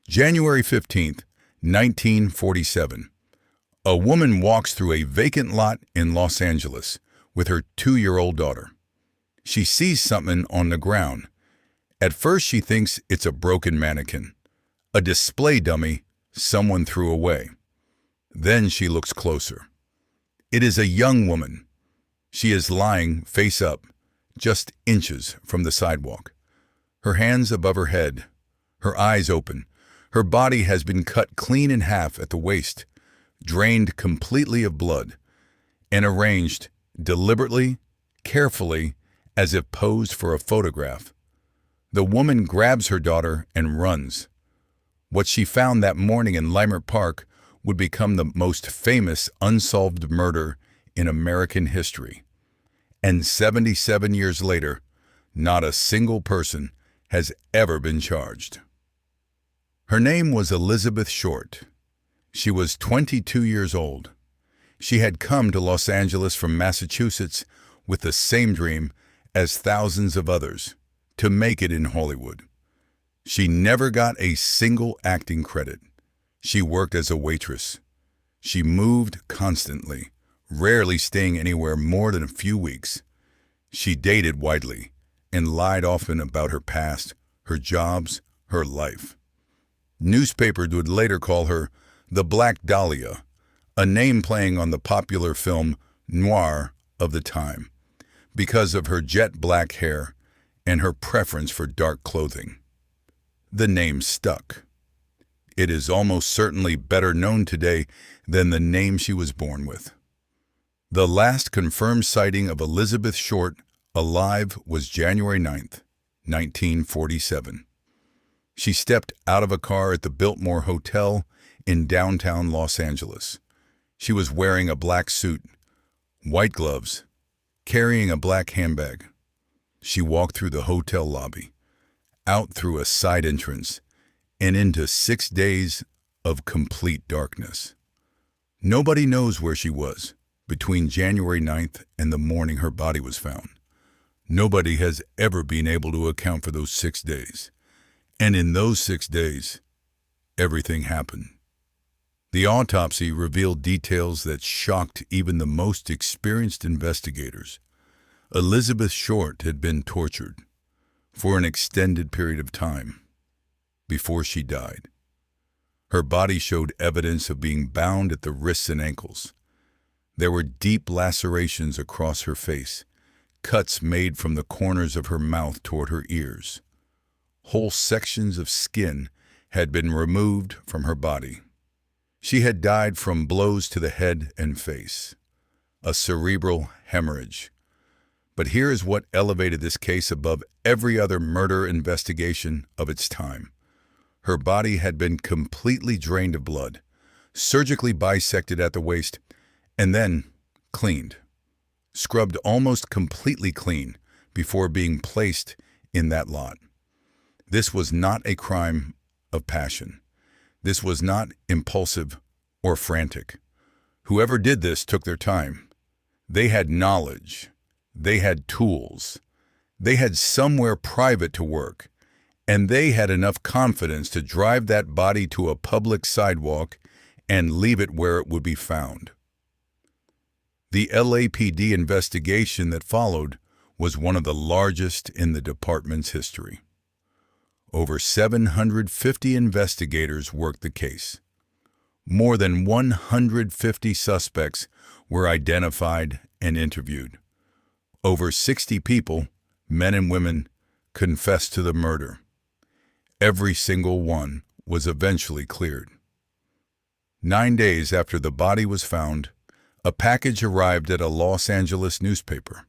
January 15th, 1947. A woman walks through a vacant lot in Los Angeles with her 2-year-old daughter. She sees something on the ground. At first she thinks it's a broken mannequin, a display dummy someone threw away. Then she looks closer. It is a young woman. She is lying face up, just inches from the sidewalk. Her hands above her head, her eyes open. Her body has been cut clean in half at the waist, drained completely of blood, and arranged deliberately, carefully, as if posed for a photograph. The woman grabs her daughter and runs. What she found that morning in Leimert Park would become the most famous unsolved murder in American history. And 77 years later, not a single person has ever been charged. Her name was Elizabeth Short. She was 22 years old. She had come to Los Angeles from Massachusetts with the same dream as thousands of others, to make it in Hollywood. She never got a single acting credit. She worked as a waitress. She moved constantly, rarely staying anywhere more than a few weeks. She dated widely and lied often about her past, her jobs, her life. Newspapers would later call her the Black Dahlia, a name playing on the popular film noir of the time, because of her jet black hair and her preference for dark clothing. The name stuck. It is almost certainly better known today than the name she was born with. The last confirmed sighting of Elizabeth Short alive was January 9th, 1947. She stepped out of a car at the Biltmore Hotel in downtown Los Angeles. She was wearing a black suit, white gloves, carrying a black handbag. She walked through the hotel lobby, out through a side entrance, and into 6 days of complete darkness. Nobody knows where she was between January 9th and the morning her body was found. Nobody has ever been able to account for those 6 days. And in those 6 days, everything happened. The autopsy revealed details that shocked even the most experienced investigators. Elizabeth Short had been tortured for an extended period of time before she died. Her body showed evidence of being bound at the wrists and ankles. There were deep lacerations across her face, cuts made from the corners of her mouth toward her ears. Whole sections of skin had been removed from her body. She had died from blows to the head and face, a cerebral hemorrhage. But here is what elevated this case above every other murder investigation of its time. Her body had been completely drained of blood, surgically bisected at the waist, and then cleaned, scrubbed almost completely clean before being placed in that lot. This was not a crime of passion. This was not impulsive or frantic. Whoever did this took their time. They had knowledge. They had tools. They had somewhere private to work. And they had enough confidence to drive that body to a public sidewalk and leave it where it would be found. The LAPD investigation that followed was one of the largest in the department's history. Over 750 investigators worked the case. More than 150 suspects were identified and interviewed. Over 60 people, men and women, confessed to the murder. Every single one was eventually cleared. 9 days after the body was found, a package arrived at a Los Angeles newspaper.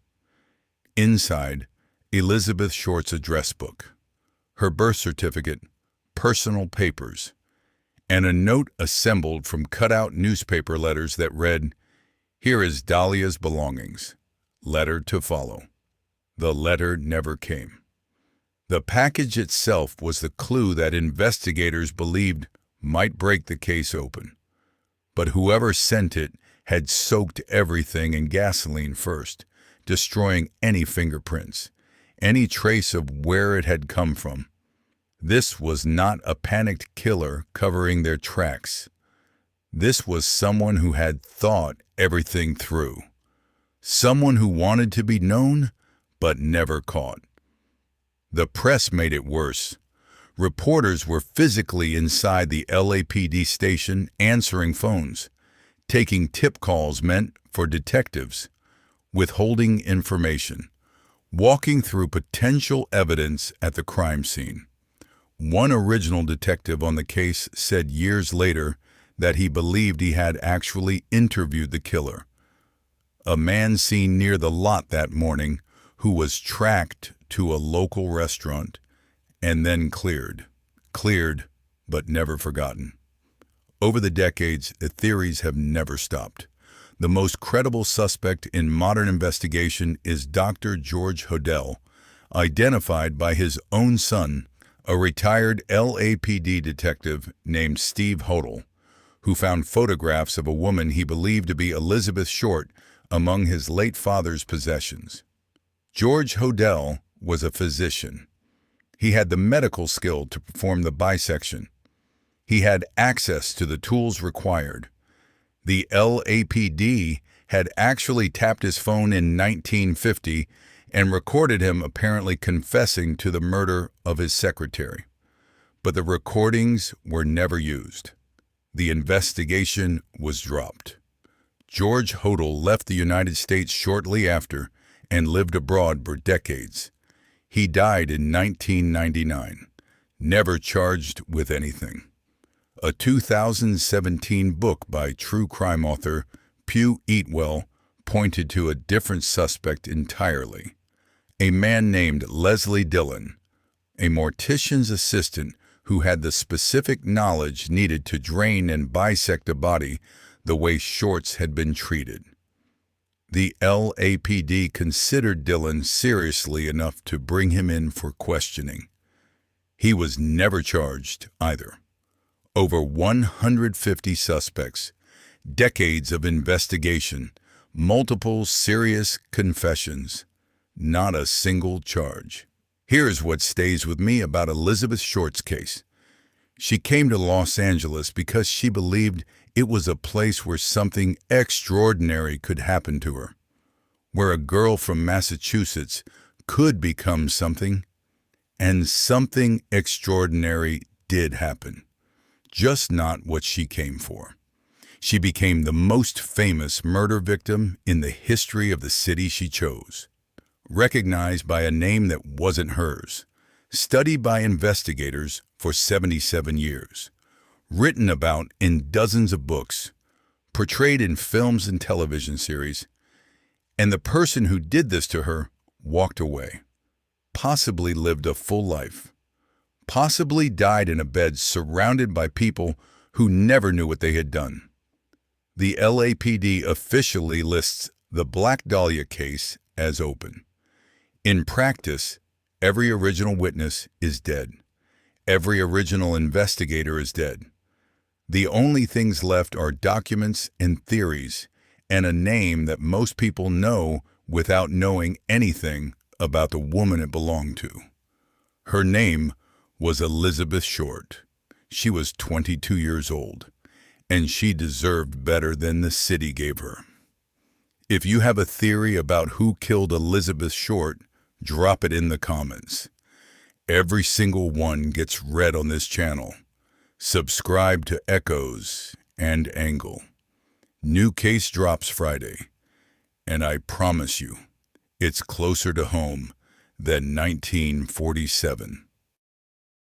Inside, Elizabeth Short's address book, her birth certificate, personal papers, and a note assembled from cut-out newspaper letters that read, "Here is Dahlia's belongings. Letter to follow." The letter never came. The package itself was the clue that investigators believed might break the case open. But whoever sent it had soaked everything in gasoline first, destroying any fingerprints, any trace of where it had come from. This was not a panicked killer covering their tracks. This was someone who had thought everything through. Someone who wanted to be known, but never caught. The press made it worse. Reporters were physically inside the LAPD station answering phones, taking tip calls meant for detectives, withholding information, walking through potential evidence at the crime scene. One original detective on the case said years later that he believed he had actually interviewed the killer. A man seen near the lot that morning who was tracked to a local restaurant and then cleared, but never forgotten. Over the decades, the theories have never stopped. The most credible suspect in modern investigation is Dr. George Hodel, identified by his own son, a retired LAPD detective named Steve Hodel, who found photographs of a woman he believed to be Elizabeth Short among his late father's possessions. George Hodel was a physician. He had the medical skill to perform the bisection. He had access to the tools required. The LAPD had actually tapped his phone in 1950 and recorded him apparently confessing to the murder of his secretary. But the recordings were never used. The investigation was dropped. George Hodel left the United States shortly after and lived abroad for decades. He died in 1999, never charged with anything. A 2017 book by true crime author Pugh Eatwell pointed to a different suspect entirely. A man named Leslie Dillon, a mortician's assistant who had the specific knowledge needed to drain and bisect a body the way Short's had been treated. The LAPD considered Dillon seriously enough to bring him in for questioning. He was never charged either. Over 150 suspects, decades of investigation, multiple serious confessions, not a single charge. Here's what stays with me about Elizabeth Short's case. She came to Los Angeles because she believed it was a place where something extraordinary could happen to her, where a girl from Massachusetts could become something, and something extraordinary did happen. Just not what she came for. She became the most famous murder victim in the history of the city she chose. Recognized by a name that wasn't hers. Studied by investigators for 77 years. Written about in dozens of books. Portrayed in films and television series. And the person who did this to her walked away. Possibly lived a full life. Possibly died in a bed surrounded by people who never knew what they had done. The LAPD officially lists the Black Dahlia case as open. In practice, every original witness is dead. Every original investigator is dead. The only things left are documents and theories, and a name that most people know without knowing anything about the woman it belonged to. Her name was Elizabeth Short. She was 22 years old, and she deserved better than the city gave her. If you have a theory about who killed Elizabeth Short, drop it in the comments. Every single one gets read on this channel. Subscribe to Echoes and Angle. New case drops Friday, and I promise you, it's closer to home than 1947.